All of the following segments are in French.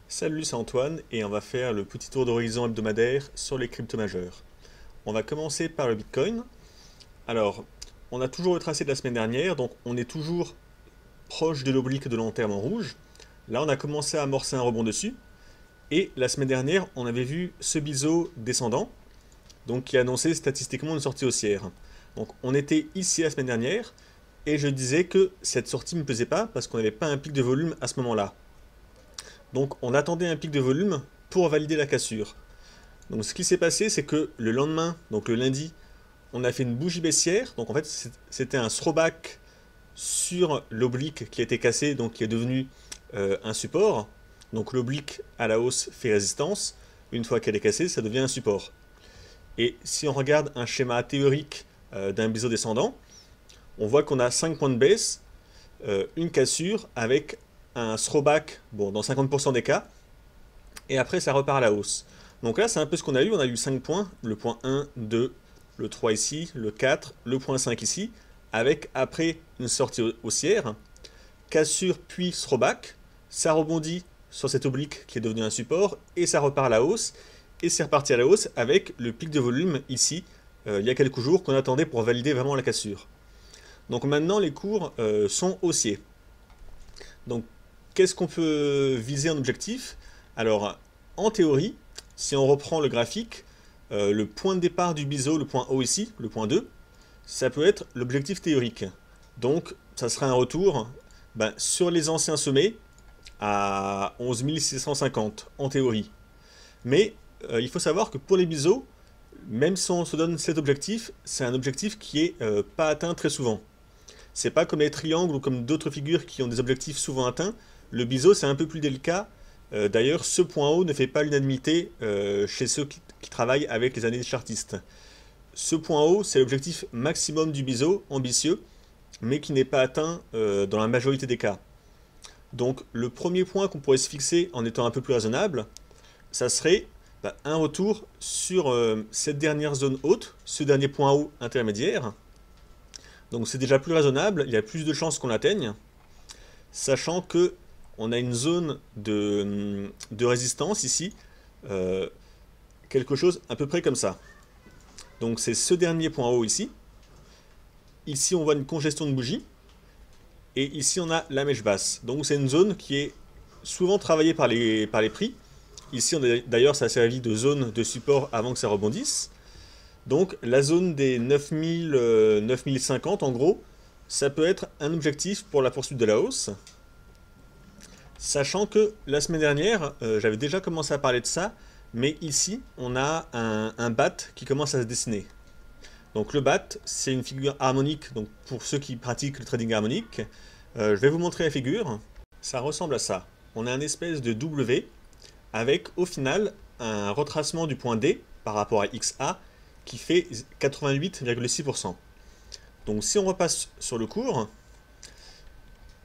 Salut, c'est Antoine et on va faire le petit tour d'horizon hebdomadaire sur les cryptos majeures. On va commencer par le Bitcoin. Alors, on a toujours le tracé de la semaine dernière, donc on est toujours proche de l'oblique de long terme en rouge. Là, on a commencé à amorcer un rebond dessus. Et la semaine dernière, on avait vu ce biseau descendant, donc qui annonçait statistiquement une sortie haussière. Donc on était ici la semaine dernière, et je disais que cette sortie ne me plaisait pas parce qu'on n'avait pas un pic de volume à ce moment-là. Donc on attendait un pic de volume pour valider la cassure. Donc ce qui s'est passé, c'est que le lendemain, donc le lundi, on a fait une bougie baissière. Donc en fait, c'était un throwback sur l'oblique qui a été cassé, donc qui est devenu un support. Donc l'oblique à la hausse fait résistance. Une fois qu'elle est cassée, ça devient un support. Et si on regarde un schéma théorique d'un biseau descendant, on voit qu'on a 5 points de baisse, une cassure avec un throwback, bon, dans 50% des cas, et après ça repart à la hausse. Donc là, c'est un peu ce qu'on a eu. On a eu 5 points, le point 1, 2, le 3 ici, le 4, le point 5 ici, avec après une sortie haussière, cassure puis throwback, ça rebondit sur cet oblique qui est devenu un support, et ça repart à la hausse, et c'est reparti à la hausse avec le pic de volume ici, il y a quelques jours, qu'on attendait pour valider vraiment la cassure. Donc maintenant, les cours sont haussiers. Donc, qu'est-ce qu'on peut viser en objectif? Alors, en théorie, si on reprend le graphique, le point de départ du biseau, le point haut ici, le point 2, ça peut être l'objectif théorique. Donc, ça sera un retour sur les anciens sommets à 11 650 en théorie. Mais il faut savoir que pour les biseaux, même si on se donne cet objectif, c'est un objectif qui est pas atteint très souvent. C'est pas comme les triangles ou comme d'autres figures qui ont des objectifs souvent atteints. Le biseau, c'est un peu plus délicat. D'ailleurs, ce point haut ne fait pas l'unanimité chez ceux qui travaillent avec les analyses chartistes. Ce point haut, c'est l'objectif maximum du biseau, ambitieux, mais qui n'est pas atteint dans la majorité des cas. Donc, le premier point qu'on pourrait se fixer en étant un peu plus raisonnable, ça serait un retour sur cette dernière zone haute, ce dernier point haut intermédiaire. Donc c'est déjà plus raisonnable, il y a plus de chances qu'on l'atteigne, sachant que on a une zone de résistance ici, quelque chose à peu près comme ça. Donc c'est ce dernier point haut ici. Ici on voit une congestion de bougie, et ici on a la mèche basse. Donc c'est une zone qui est souvent travaillée par les prix. Ici d'ailleurs ça a servi de zone de support avant que ça rebondisse. Donc la zone des 9000, 9050 en gros, ça peut être un objectif pour la poursuite de la hausse. Sachant que la semaine dernière, j'avais déjà commencé à parler de ça, mais ici on a un BAT qui commence à se dessiner. Donc le BAT, c'est une figure harmonique, donc pour ceux qui pratiquent le trading harmonique, je vais vous montrer la figure. Ça ressemble à ça. On a une espèce de W avec au final un retracement du point D par rapport à XA qui fait 88,6%. Donc si on repasse sur le cours,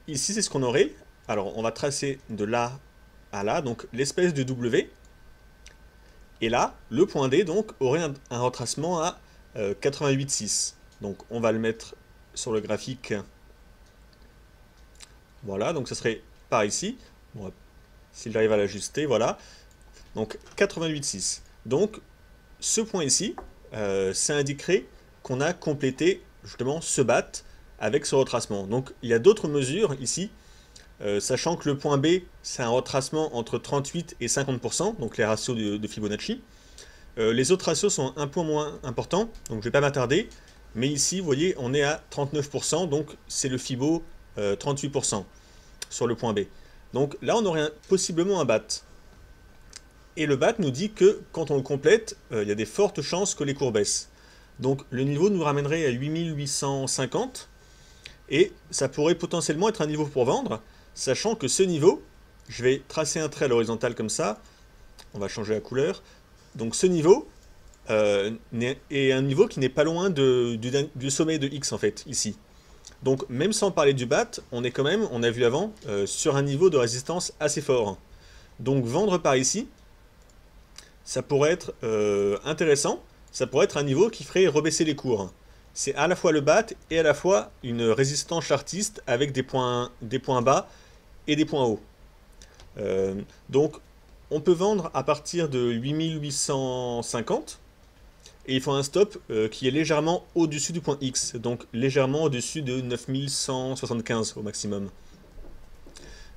ici c'est ce qu'on aurait. Alors on va tracer de là à là, donc l'espèce de W. Et là, le point D donc aurait un retracement à 88,6. Donc on va le mettre sur le graphique. Voilà, donc ce serait par ici. Bon, si j'arrive à l'ajuster, voilà. Donc 88,6. Donc ce point ici, ça indiquerait qu'on a complété justement ce BAT avec ce retracement. Donc il y a d'autres mesures ici, sachant que le point B, c'est un retracement entre 38 et 50%, donc les ratios de Fibonacci. Les autres ratios sont un point moins importants, donc je ne vais pas m'attarder. Mais ici, vous voyez, on est à 39%, donc c'est le Fibo 38% sur le point B. Donc là, on aurait possiblement un BAT. Et le BAT nous dit que quand on le complète, il y a des fortes chances que les cours baissent. Donc le niveau nous ramènerait à 8850 et ça pourrait potentiellement être un niveau pour vendre, sachant que ce niveau, je vais tracer un trait à l'horizontale comme ça, on va changer la couleur. Donc ce niveau est un niveau qui n'est pas loin du sommet de X en fait, ici. Donc même sans parler du BAT, on est quand même, on a vu avant, sur un niveau de résistance assez fort. Donc vendre par ici, ça pourrait être intéressant. Ça pourrait être un niveau qui ferait rebaisser les cours. C'est à la fois le BAT et à la fois une résistance chartiste avec des points bas et des points hauts. Donc on peut vendre à partir de 8850 et il faut un stop qui est légèrement au-dessus du point X, donc légèrement au-dessus de 9175 au maximum.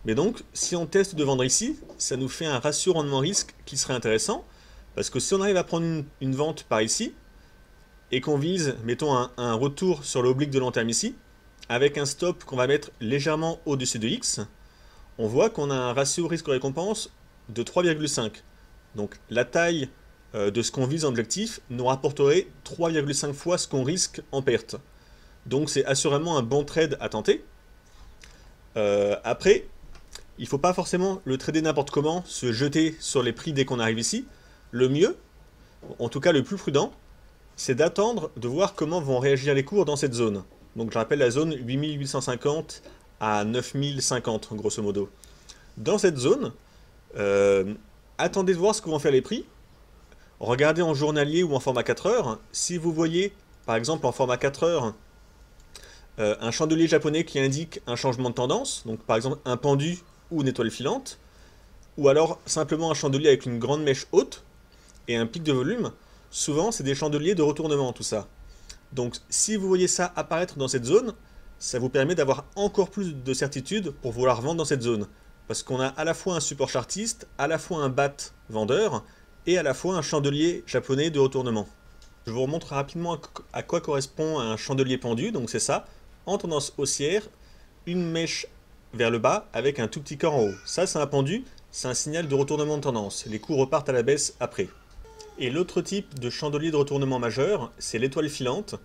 Mais donc, si on teste de vendre ici, ça nous fait un ratio rendement-risque qui serait intéressant, parce que si on arrive à prendre une vente par ici, et qu'on vise, mettons, un retour sur l'oblique de long terme ici, avec un stop qu'on va mettre légèrement au-dessus de X, on voit qu'on a un ratio risque-récompense de 3,5. Donc la taille de ce qu'on vise en objectif nous rapporterait 3,5 fois ce qu'on risque en perte. Donc c'est assurément un bon trade à tenter. Après, il ne faut pas forcément le trader n'importe comment, se jeter sur les prix dès qu'on arrive ici. Le mieux, en tout cas le plus prudent, c'est d'attendre de voir comment vont réagir les cours dans cette zone. Donc je rappelle la zone 8850 à 9050, grosso modo. Dans cette zone, attendez de voir ce que vont faire les prix. Regardez en journalier ou en format 4 heures. Si vous voyez, par exemple en format 4 heures, un chandelier japonais qui indique un changement de tendance, donc par exemple un pendu ou une étoile filante, ou alors simplement un chandelier avec une grande mèche haute et un pic de volume, souvent c'est des chandeliers de retournement tout ça. Donc si vous voyez ça apparaître dans cette zone, ça vous permet d'avoir encore plus de certitude pour vouloir vendre dans cette zone. Parce qu'on a à la fois un support chartiste, à la fois un BAT vendeur, et à la fois un chandelier japonais de retournement. Je vous remontre rapidement à quoi correspond un chandelier pendu, donc c'est ça, en tendance haussière, une mèche vers le bas avec un tout petit corps en haut. Ça c'est un pendu, c'est un signal de retournement de tendance, les cours repartent à la baisse après. Et l'autre type de chandelier de retournement majeur, c'est l'étoile filante,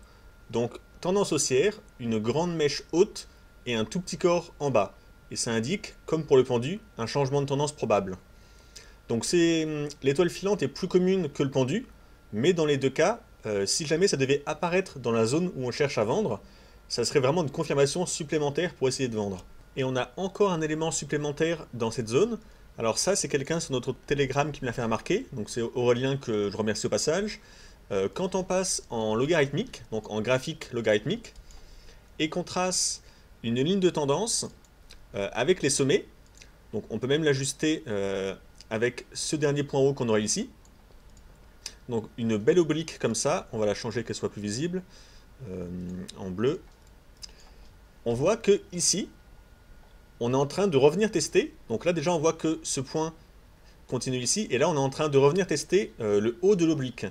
donc tendance haussière, une grande mèche haute et un tout petit corps en bas. Et ça indique, comme pour le pendu, un changement de tendance probable. Donc l'étoile filante est plus commune que le pendu, mais dans les deux cas, si jamais ça devait apparaître dans la zone où on cherche à vendre, ça serait vraiment une confirmation supplémentaire pour essayer de vendre. Et on a encore un élément supplémentaire dans cette zone. Alors ça, c'est quelqu'un sur notre Telegram qui me l'a fait remarquer, donc c'est Aurélien que je remercie au passage. Quand on passe en logarithmique, donc en graphique logarithmique, et qu'on trace une ligne de tendance avec les sommets, donc on peut même l'ajuster avec ce dernier point haut qu'on aurait ici. Donc une belle oblique comme ça, on va la changer qu'elle soit plus visible, en bleu. On voit que ici, on est en train de revenir tester. Donc là déjà on voit que ce point continue ici, et là on est en train de revenir tester le haut de l'oblique.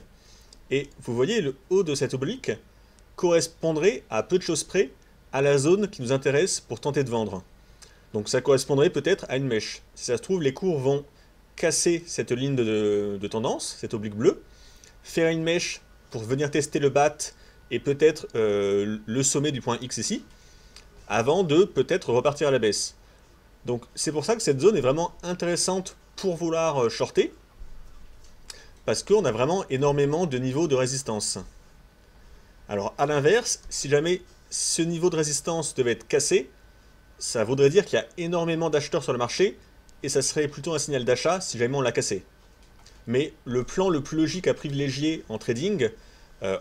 Et vous voyez, le haut de cette oblique correspondrait à peu de choses près à la zone qui nous intéresse pour tenter de vendre. Donc ça correspondrait peut-être à une mèche. Si ça se trouve, les cours vont casser cette ligne de tendance, cette oblique bleue, faire une mèche pour venir tester le BAT et peut-être le sommet du point X ici, avant de peut-être repartir à la baisse. Donc c'est pour ça que cette zone est vraiment intéressante pour vouloir shorter, parce qu'on a vraiment énormément de niveaux de résistance. Alors à l'inverse, si jamais ce niveau de résistance devait être cassé, ça voudrait dire qu'il y a énormément d'acheteurs sur le marché, et ça serait plutôt un signal d'achat si jamais on l'a cassé. Mais le plan le plus logique à privilégier en trading,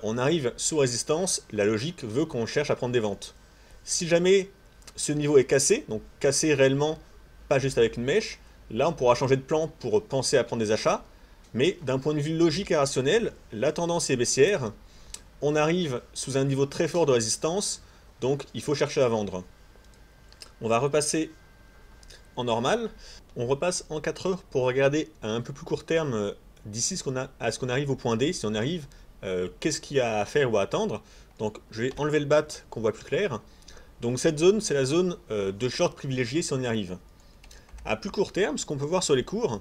on arrive sous résistance, la logique veut qu'on cherche à prendre des ventes. Si jamais ce niveau est cassé, donc cassé réellement, pas juste avec une mèche, là on pourra changer de plan pour penser à prendre des achats, mais d'un point de vue logique et rationnel, la tendance est baissière, on arrive sous un niveau très fort de résistance, donc il faut chercher à vendre. On va repasser en normal, on repasse en 4 heures pour regarder à un peu plus court terme d'ici à ce qu'on arrive au point D, si on arrive, qu'est-ce qu'il y a à faire ou à attendre. Donc je vais enlever le BAT qu'on voit plus clair. Donc cette zone, c'est la zone de short privilégié si on y arrive. À plus court terme, ce qu'on peut voir sur les cours,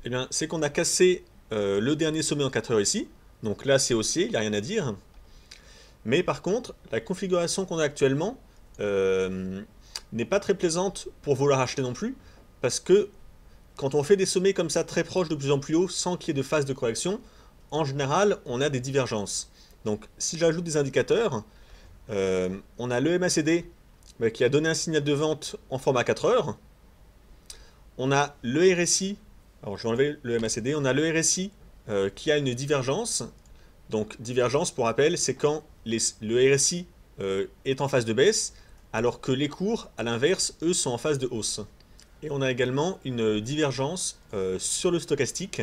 eh bien, c'est qu'on a cassé le dernier sommet en 4 heures ici. Donc là, c'est haussier, il n'y a rien à dire. Mais par contre, la configuration qu'on a actuellement n'est pas très plaisante pour vouloir acheter non plus, parce que quand on fait des sommets comme ça très proches de plus en plus haut, sans qu'il y ait de phase de correction, en général, on a des divergences. Donc si j'ajoute des indicateurs, on a le MACD qui a donné un signal de vente en format 4 heures. On a le RSI Alors je vais enlever le MACD. On a le RSI qui a une divergence. Donc divergence, pour rappel, c'est quand le RSI est en phase de baisse, alors que les cours, à l'inverse, eux, sont en phase de hausse. Et on a également une divergence sur le stochastique,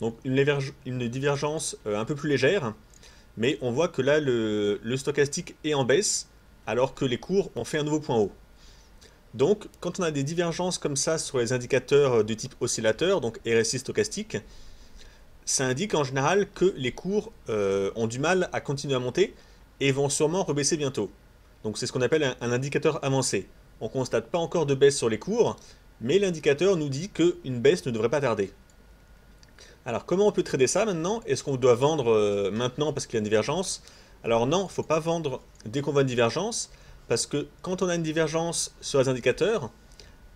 donc une divergence un peu plus légère, mais on voit que là, le stochastique est en baisse, alors que les cours ont fait un nouveau point haut. Donc, quand on a des divergences comme ça sur les indicateurs de type oscillateur, donc RSI stochastique, ça indique en général que les cours ont du mal à continuer à monter et vont sûrement rebaisser bientôt. Donc c'est ce qu'on appelle un indicateur avancé. On ne constate pas encore de baisse sur les cours, mais l'indicateur nous dit qu'une baisse ne devrait pas tarder. Alors comment on peut trader ça maintenant? Est-ce qu'on doit vendre maintenant parce qu'il y a une divergence? Alors non, il ne faut pas vendre dès qu'on voit une divergence, parce que quand on a une divergence sur les indicateurs,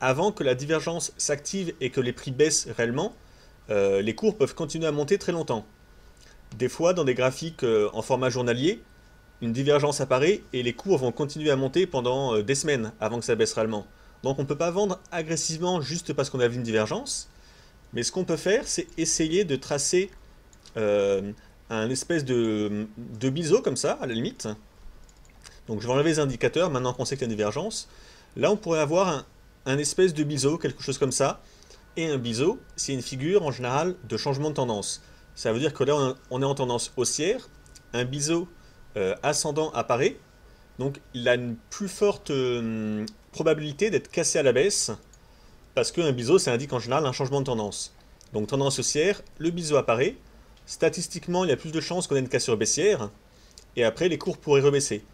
avant que la divergence s'active et que les prix baissent réellement, les cours peuvent continuer à monter très longtemps. Des fois, dans des graphiques en format journalier, une divergence apparaît et les cours vont continuer à monter pendant des semaines avant que ça baisse réellement. Donc on ne peut pas vendre agressivement juste parce qu'on a vu une divergence, mais ce qu'on peut faire, c'est essayer de tracer un espèce de biseau comme ça, à la limite. Donc je vais enlever les indicateurs, maintenant qu'on sait qu'il y a une divergence. Là, on pourrait avoir un espèce de biseau, quelque chose comme ça. Et un biseau, c'est une figure en général de changement de tendance. Ça veut dire que là, on est en tendance haussière. Un biseau ascendant apparaît. Donc il a une plus forte probabilité d'être cassé à la baisse. Parce qu'un biseau, ça indique en général un changement de tendance. Donc tendance haussière, le biseau apparaît. Statistiquement, il y a plus de chances qu'on ait une cassure baissière. Et après, les cours pourraient rebaisser.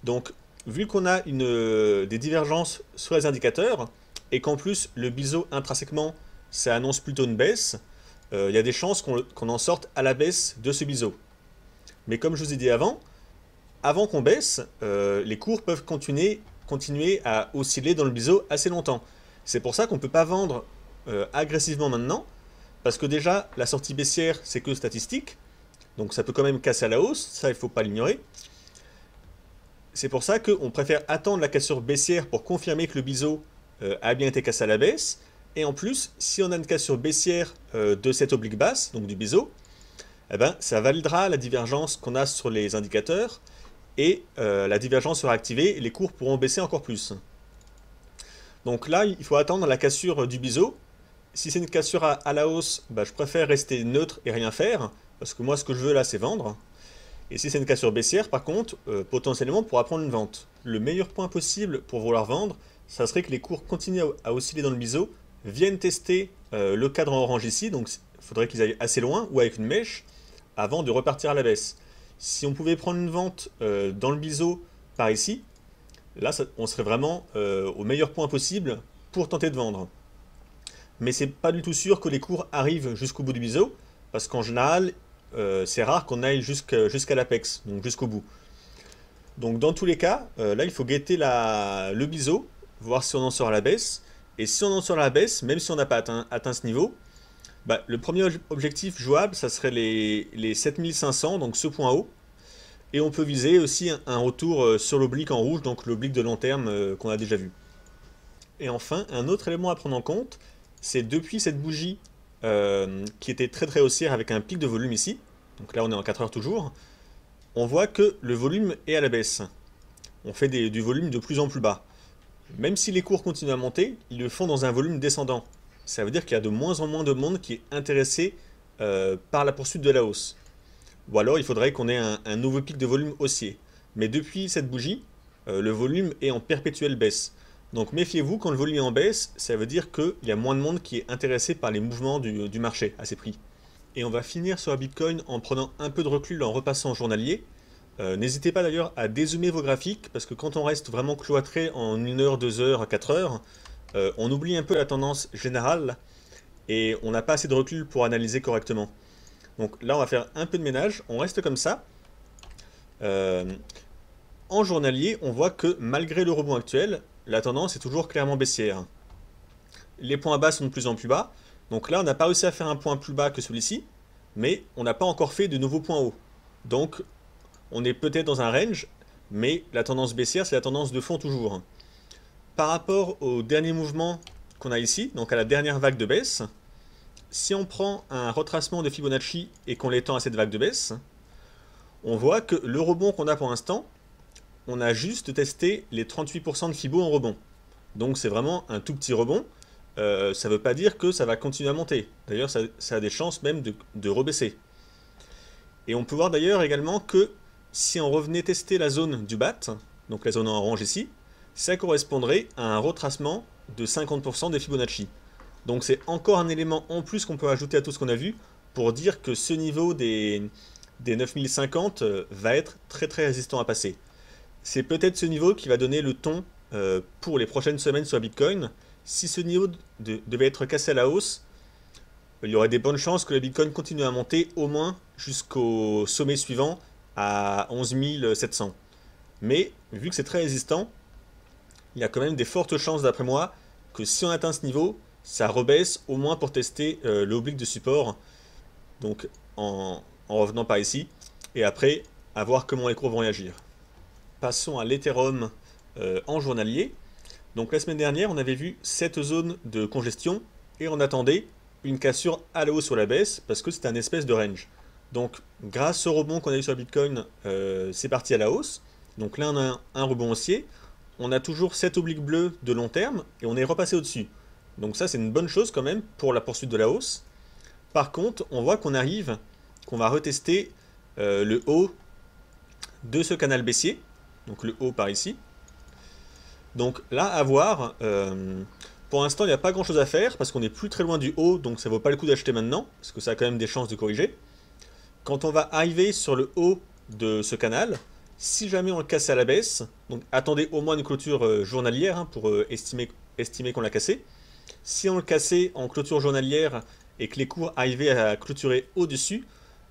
Donc, vu qu'on a des divergences sur les indicateurs, et qu'en plus, le biseau intrinsèquement, ça annonce plutôt une baisse, il y a des chances qu'on en sorte à la baisse de ce biseau. Mais comme je vous ai dit avant qu'on baisse, les cours peuvent continuer à osciller dans le biseau assez longtemps. C'est pour ça qu'on ne peut pas vendre agressivement maintenant, parce que déjà, la sortie baissière, c'est que statistique, donc ça peut quand même casser à la hausse, ça il ne faut pas l'ignorer. C'est pour ça qu'on préfère attendre la cassure baissière pour confirmer que le biseau a bien été cassé à la baisse. Et en plus, si on a une cassure baissière de cette oblique basse, donc du biseau, eh ben, ça validera la divergence qu'on a sur les indicateurs et la divergence sera activée et les cours pourront baisser encore plus. Donc là, il faut attendre la cassure du biseau. Si c'est une cassure à la hausse, bah, je préfère rester neutre et rien faire, parce que moi ce que je veux là c'est vendre. Et si c'est une cassure baissière, par contre, potentiellement on pourra prendre une vente. Le meilleur point possible pour vouloir vendre, ça serait que les cours continuent à osciller dans le biseau, viennent tester le cadre en orange ici, donc il faudrait qu'ils aillent assez loin, ou avec une mèche, avant de repartir à la baisse. Si on pouvait prendre une vente dans le biseau par ici, là on serait vraiment au meilleur point possible pour tenter de vendre. Mais c'est pas du tout sûr que les cours arrivent jusqu'au bout du biseau, parce qu'en général, c'est rare qu'on aille jusqu'à l'apex, donc jusqu'au bout. Donc dans tous les cas, là il faut guetter le biseau, voir si on en sort à la baisse. Et si on en sort à la baisse, même si on n'a pas atteint ce niveau, bah, le premier objectif jouable, ça serait les 7500, donc ce point haut. Et on peut viser aussi un retour sur l'oblique en rouge, donc l'oblique de long terme qu'on a déjà vu. Et enfin, un autre élément à prendre en compte, c'est depuis cette bougie qui était très très haussière avec un pic de volume ici, donc là on est en 4 heures toujours, on voit que le volume est à la baisse. On fait du volume de plus en plus bas. Même si les cours continuent à monter, ils le font dans un volume descendant. Ça veut dire qu'il y a de moins en moins de monde qui est intéressé par la poursuite de la hausse. Ou alors il faudrait qu'on ait un nouveau pic de volume haussier. Mais depuis cette bougie, le volume est en perpétuelle baisse. Donc méfiez-vous, quand le volume est en baisse, ça veut dire qu'il y a moins de monde qui est intéressé par les mouvements du marché à ces prix. Et on va finir sur la Bitcoin en prenant un peu de recul en repassant au journalier. N'hésitez pas d'ailleurs à dézoomer vos graphiques, parce que quand on reste vraiment cloîtré en 1 heure, 2 heures, 4 heures, on oublie un peu la tendance générale, et on n'a pas assez de recul pour analyser correctement. Donc là on va faire un peu de ménage, on reste comme ça. En journalier, on voit que malgré le rebond actuel, la tendance est toujours clairement baissière. Les points bas sont de plus en plus bas, donc là on n'a pas réussi à faire un point plus bas que celui-ci, mais on n'a pas encore fait de nouveaux points hauts. Donc on est peut-être dans un range, mais la tendance baissière c'est la tendance de fond toujours. Par rapport au dernier mouvement qu'on a ici, donc à la dernière vague de baisse, si on prend un retracement de Fibonacci et qu'on l'étend à cette vague de baisse, on voit que le rebond qu'on a pour l'instant, on a juste testé les 38% de Fibo en rebond. Donc c'est vraiment un tout petit rebond. Ça ne veut pas dire que ça va continuer à monter. D'ailleurs, ça a des chances même de rebaisser. Et on peut voir d'ailleurs également que si on revenait tester la zone du BAT, donc la zone en orange ici, ça correspondrait à un retracement de 50% des Fibonacci. Donc c'est encore un élément en plus qu'on peut ajouter à tout ce qu'on a vu pour dire que ce niveau des 9050 va être très très résistant à passer. C'est peut-être ce niveau qui va donner le ton pour les prochaines semaines sur Bitcoin. Si ce niveau devait être cassé à la hausse, il y aurait des bonnes chances que le Bitcoin continue à monter au moins jusqu'au sommet suivant à 11 700. Mais vu que c'est très résistant, il y a quand même des fortes chances d'après moi que si on atteint ce niveau, ça rebaisse au moins pour tester l'oblique de support. Donc en revenant par ici. Et après, à voir comment les cours vont réagir. Passons à l'Ethereum en journalier. Donc la semaine dernière, on avait vu cette zone de congestion et on attendait une cassure à la hausse ou à la baisse parce que c'était un espèce de range. Donc grâce au rebond qu'on a eu sur Bitcoin, c'est parti à la hausse. Donc là on a un rebond haussier. On a toujours cette oblique bleue de long terme et on est repassé au-dessus. Donc ça c'est une bonne chose quand même pour la poursuite de la hausse. Par contre, on voit qu'on va retester le haut de ce canal baissier. Donc le haut par ici. Donc là, à voir, pour l'instant, il n'y a pas grand chose à faire parce qu'on n'est plus très loin du haut, donc ça ne vaut pas le coup d'acheter maintenant, parce que ça a quand même des chances de corriger. Quand on va arriver sur le haut de ce canal, si jamais on le casse à la baisse, donc attendez au moins une clôture journalière hein, pour estimer qu'on l'a cassé. Si on le cassait en clôture journalière et que les cours arrivaient à clôturer au-dessus,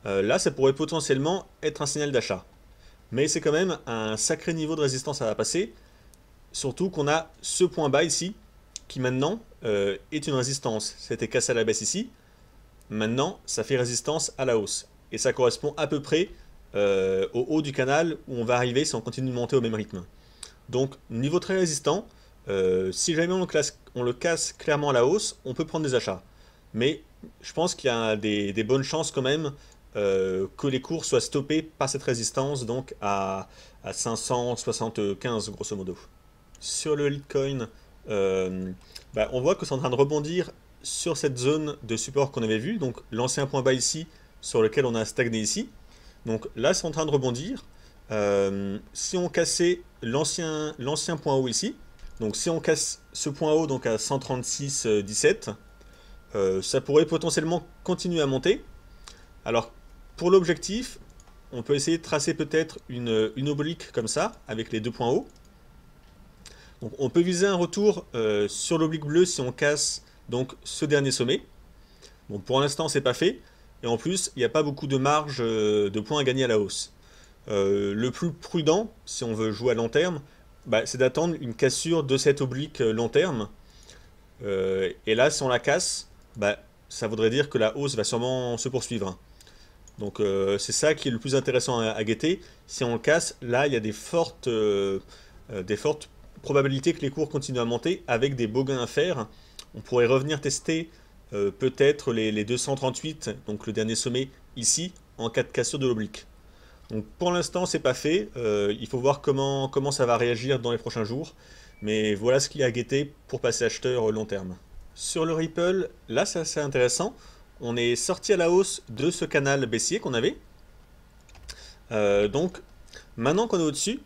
là ça pourrait potentiellement être un signal d'achat. Mais c'est quand même un sacré niveau de résistance à passer. Surtout qu'on a ce point bas ici, qui maintenant est une résistance. C'était cassé à la baisse ici. Maintenant, ça fait résistance à la hausse. Et ça correspond à peu près au haut du canal où on va arriver si on continue de monter au même rythme. Donc, niveau très résistant. Si jamais on le casse clairement à la hausse, on peut prendre des achats. Mais je pense qu'il y a des bonnes chances quand même que les cours soient stoppés par cette résistance, donc à 575 grosso modo. Sur le Litecoin, on voit que c'est en train de rebondir sur cette zone de support qu'on avait vu, donc l'ancien point bas ici, sur lequel on a stagné ici. Donc là, c'est en train de rebondir. Si on cassait l'ancien point haut ici, donc si on casse ce point haut donc à 136,17, ça pourrait potentiellement continuer à monter. Alors, pour l'objectif, on peut essayer de tracer peut-être une oblique comme ça, avec les deux points hauts. Donc on peut viser un retour sur l'oblique bleue si on casse donc ce dernier sommet. Bon, pour l'instant c'est pas fait. Et en plus, il n'y a pas beaucoup de marge de points à gagner à la hausse. Le plus prudent, si on veut jouer à long terme, c'est d'attendre une cassure de cette oblique long terme. Et là, si on la casse, ça voudrait dire que la hausse va sûrement se poursuivre. Donc c'est ça qui est le plus intéressant à guetter. Si on le casse, là il y a des fortes probabilité que les cours continuent à monter avec des beaux gains à faire. On pourrait revenir tester peut-être les 238, donc le dernier sommet ici, en cas de cassure de l'oblique. Donc pour l'instant c'est pas fait, il faut voir comment ça va réagir dans les prochains jours. Mais voilà ce qu'il y a à guetter pour passer acheteur long terme. Sur le Ripple, là c'est assez intéressant. On est sorti à la hausse de ce canal baissier qu'on avait. Donc maintenant qu'on est au-dessus,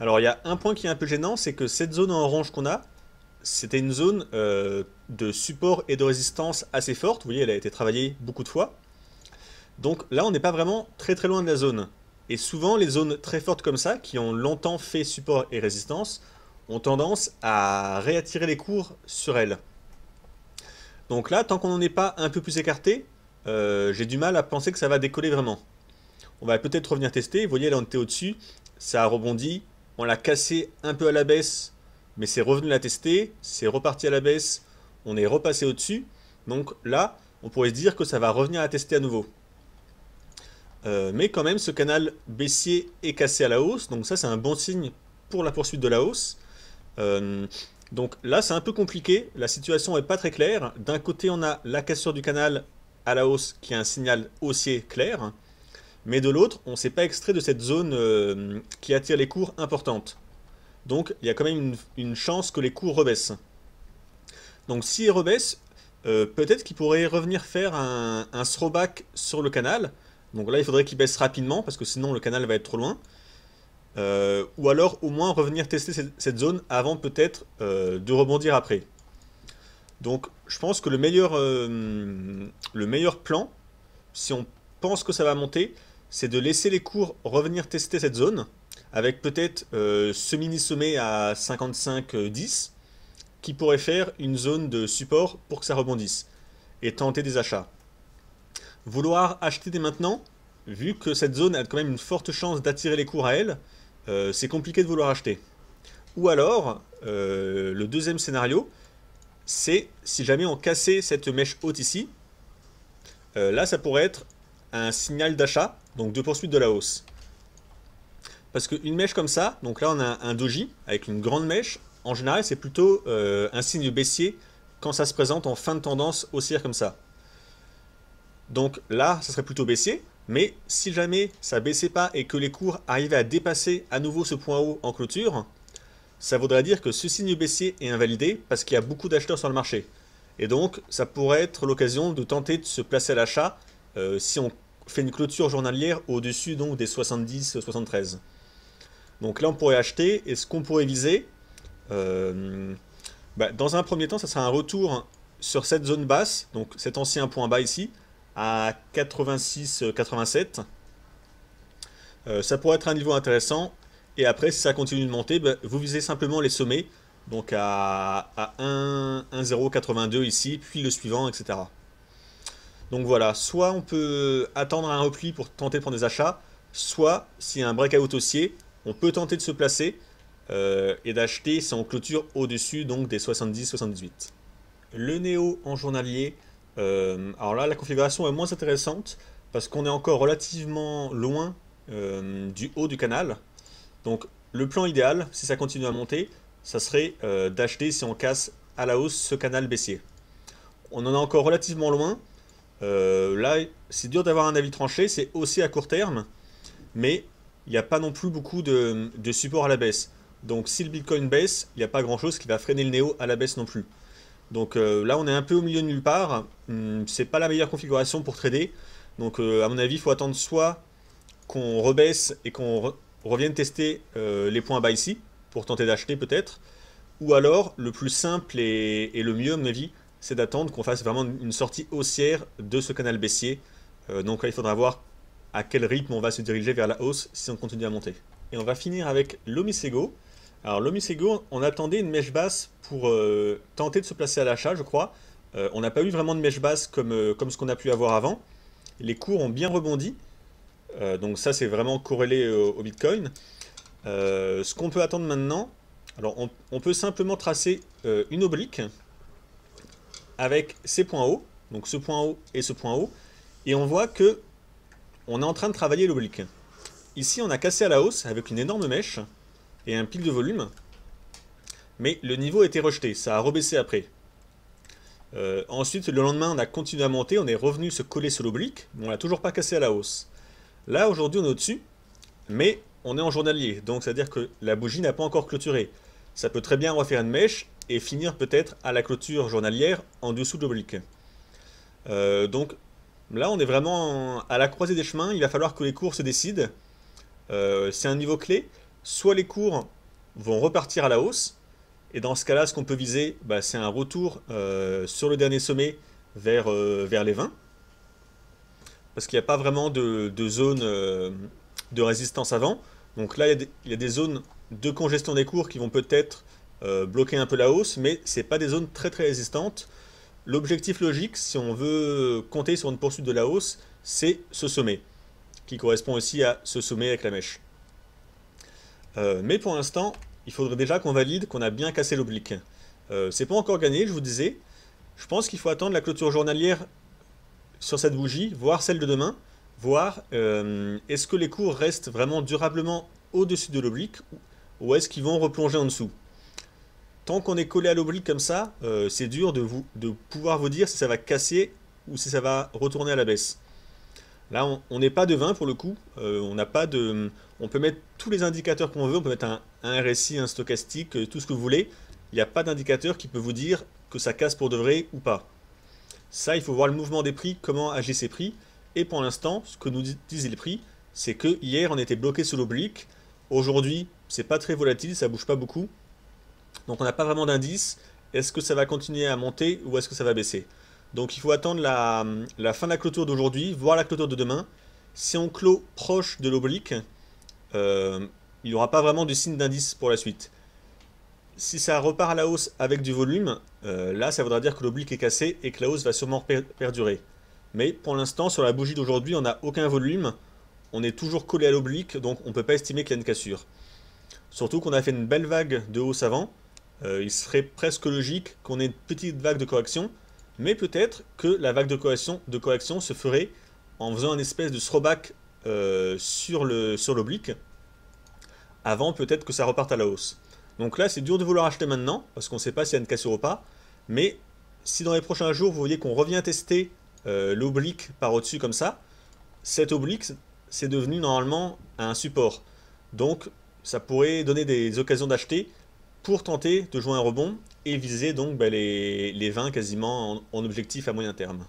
alors il y a un point qui est un peu gênant, c'est que cette zone en orange qu'on a, c'était une zone de support et de résistance assez forte. Vous voyez, elle a été travaillée beaucoup de fois. Donc là, on n'est pas vraiment très très loin de la zone. Et souvent, les zones très fortes comme ça, qui ont longtemps fait support et résistance, ont tendance à réattirer les cours sur elles. Donc là, tant qu'on n'en est pas un peu plus écarté, j'ai du mal à penser que ça va décoller vraiment. On va peut-être revenir tester. Vous voyez, là on était au-dessus, ça a rebondi. On l'a cassé un peu à la baisse, mais c'est revenu la tester, c'est reparti à la baisse, on est repassé au-dessus. Donc là, on pourrait se dire que ça va revenir à tester à nouveau. Mais quand même, ce canal baissier est cassé à la hausse, donc ça c'est un bon signe pour la poursuite de la hausse. Donc là, c'est un peu compliqué, la situation n'est pas très claire. D'un côté, on a la cassure du canal à la hausse qui est un signal haussier clair, mais de l'autre, on ne s'est pas extrait de cette zone qui attire les cours importantes. Donc il y a quand même une chance que les cours rebaissent. Donc s'ils rebaissent, peut-être qu'ils pourraient revenir faire un throwback sur le canal. Donc là, il faudrait qu'ils baissent rapidement, parce que sinon le canal va être trop loin. Ou alors au moins revenir tester cette zone avant peut-être de rebondir après. Donc je pense que le meilleur plan, si on pense que ça va monter, c'est de laisser les cours revenir tester cette zone, avec peut-être ce mini-sommet à 55,10, qui pourrait faire une zone de support pour que ça rebondisse, et tenter des achats. Vouloir acheter dès maintenant, vu que cette zone a quand même une forte chance d'attirer les cours à elle, c'est compliqué de vouloir acheter. Ou alors, le deuxième scénario, c'est si jamais on cassait cette mèche haute ici, là ça pourrait être un signal d'achat, donc de poursuite de la hausse. Parce qu'une mèche comme ça, donc là on a un doji avec une grande mèche, en général c'est plutôt un signe baissier quand ça se présente en fin de tendance haussière comme ça. Donc là ça serait plutôt baissier, mais si jamais ça baissait pas et que les cours arrivaient à dépasser à nouveau ce point haut en clôture, ça voudrait dire que ce signe baissier est invalidé parce qu'il y a beaucoup d'acheteurs sur le marché. Et donc ça pourrait être l'occasion de tenter de se placer à l'achat si on fait une clôture journalière au-dessus donc des 70-73. Donc là on pourrait acheter, et ce qu'on pourrait viser, dans un premier temps ça sera un retour sur cette zone basse, donc cet ancien point bas ici, à 86-87. Ça pourrait être un niveau intéressant, et après si ça continue de monter, vous visez simplement les sommets, donc à 1,082 ici, puis le suivant, etc. Donc voilà, soit on peut attendre un repli pour tenter de prendre des achats, soit s'il y a un breakout haussier, on peut tenter de se placer et d'acheter si on clôture au-dessus donc des 70-78. Le Néo en journalier, alors là la configuration est moins intéressante parce qu'on est encore relativement loin du haut du canal. Donc le plan idéal, si ça continue à monter, ça serait d'acheter si on casse à la hausse ce canal baissier. On en est encore relativement loin. Là, c'est dur d'avoir un avis tranché, c'est aussi à court terme, mais il n'y a pas non plus beaucoup de support à la baisse. Donc si le Bitcoin baisse, il n'y a pas grand chose qui va freiner le Néo à la baisse non plus. Donc là, on est un peu au milieu de nulle part. C'est pas la meilleure configuration pour trader. Donc à mon avis, il faut attendre soit qu'on rebaisse et qu'on revienne tester les points bas ici, pour tenter d'acheter peut-être. Ou alors, le plus simple et le mieux à mon avis, c'est d'attendre qu'on fasse vraiment une sortie haussière de ce canal baissier. Donc là, il faudra voir à quel rythme on va se diriger vers la hausse si on continue à monter. Et on va finir avec l'Omisego. Alors l'Omisego, on attendait une mèche basse pour tenter de se placer à l'achat, je crois. On n'a pas eu vraiment de mèche basse comme ce qu'on a pu avoir avant. Les cours ont bien rebondi. Donc ça, c'est vraiment corrélé au Bitcoin. Ce qu'on peut attendre maintenant, alors on peut simplement tracer une oblique avec ces points hauts, donc ce point haut et ce point haut, et on voit que on est en train de travailler l'oblique. Ici, on a cassé à la hausse avec une énorme mèche et un pic de volume, mais le niveau a été rejeté, ça a rebaissé après. Ensuite, le lendemain, on a continué à monter, on est revenu se coller sur l'oblique, mais on l'a toujours pas cassé à la hausse. Là, aujourd'hui, on est au-dessus, mais on est en journalier, donc c'est-à-dire que la bougie n'a pas encore clôturé. Ça peut très bien refaire une mèche et finir peut-être à la clôture journalière en dessous de l'oblique. Donc là, on est vraiment à la croisée des chemins, il va falloir que les cours se décident. C'est un niveau clé, soit les cours vont repartir à la hausse, et dans ce cas-là, ce qu'on peut viser, c'est un retour sur le dernier sommet vers les 20, parce qu'il n'y a pas vraiment de zone de résistance avant. Donc là, il y a des zones de congestion des cours qui vont peut-être bloquer un peu la hausse, mais ce n'est pas des zones très très résistantes. L'objectif logique, si on veut compter sur une poursuite de la hausse, c'est ce sommet, qui correspond aussi à ce sommet avec la mèche. Mais pour l'instant, il faudrait déjà qu'on valide qu'on a bien cassé l'oblique. C'est pas encore gagné, je vous disais. Je pense qu'il faut attendre la clôture journalière sur cette bougie, voir celle de demain, voir est-ce que les cours restent vraiment durablement au-dessus de l'oblique ou est-ce qu'ils vont replonger en dessous. Tant qu'on est collé à l'oblique comme ça, c'est dur de pouvoir vous dire si ça va casser ou si ça va retourner à la baisse. Là, on n'est pas devin pour le coup. On n'a pas de. On peut mettre tous les indicateurs qu'on veut. On peut mettre un RSI, un stochastique, tout ce que vous voulez. Il n'y a pas d'indicateur qui peut vous dire que ça casse pour de vrai ou pas. Ça, il faut voir le mouvement des prix, comment agissent ces prix. Et pour l'instant, ce que nous disent les prix, c'est que hier, on était bloqué sous l'oblique. Aujourd'hui, c'est pas très volatile, ça bouge pas beaucoup. Donc on n'a pas vraiment d'indice. Est-ce que ça va continuer à monter ou est-ce que ça va baisser? Donc il faut attendre la fin de la clôture d'aujourd'hui, voir la clôture de demain. Si on clôt proche de l'oblique, il n'y aura pas vraiment de signe d'indice pour la suite. Si ça repart à la hausse avec du volume, là ça voudra dire que l'oblique est cassé et que la hausse va sûrement perdurer. Mais pour l'instant, sur la bougie d'aujourd'hui, on n'a aucun volume. On est toujours collé à l'oblique, donc on ne peut pas estimer qu'il y a une cassure. Surtout qu'on a fait une belle vague de hausse avant. Il serait presque logique qu'on ait une petite vague de correction. Mais peut-être que la vague de correction se ferait en faisant une espèce de throwback sur l'oblique. Avant peut-être que ça reparte à la hausse. Donc là c'est dur de vouloir acheter maintenant, parce qu'on ne sait pas s'il y a une cassure ou pas. Mais si dans les prochains jours vous voyez qu'on revient tester l'oblique par au-dessus comme ça, cet oblique c'est devenu normalement un support. Donc ça pourrait donner des occasions d'acheter pour tenter de jouer un rebond et viser donc les 20 quasiment en objectif à moyen terme.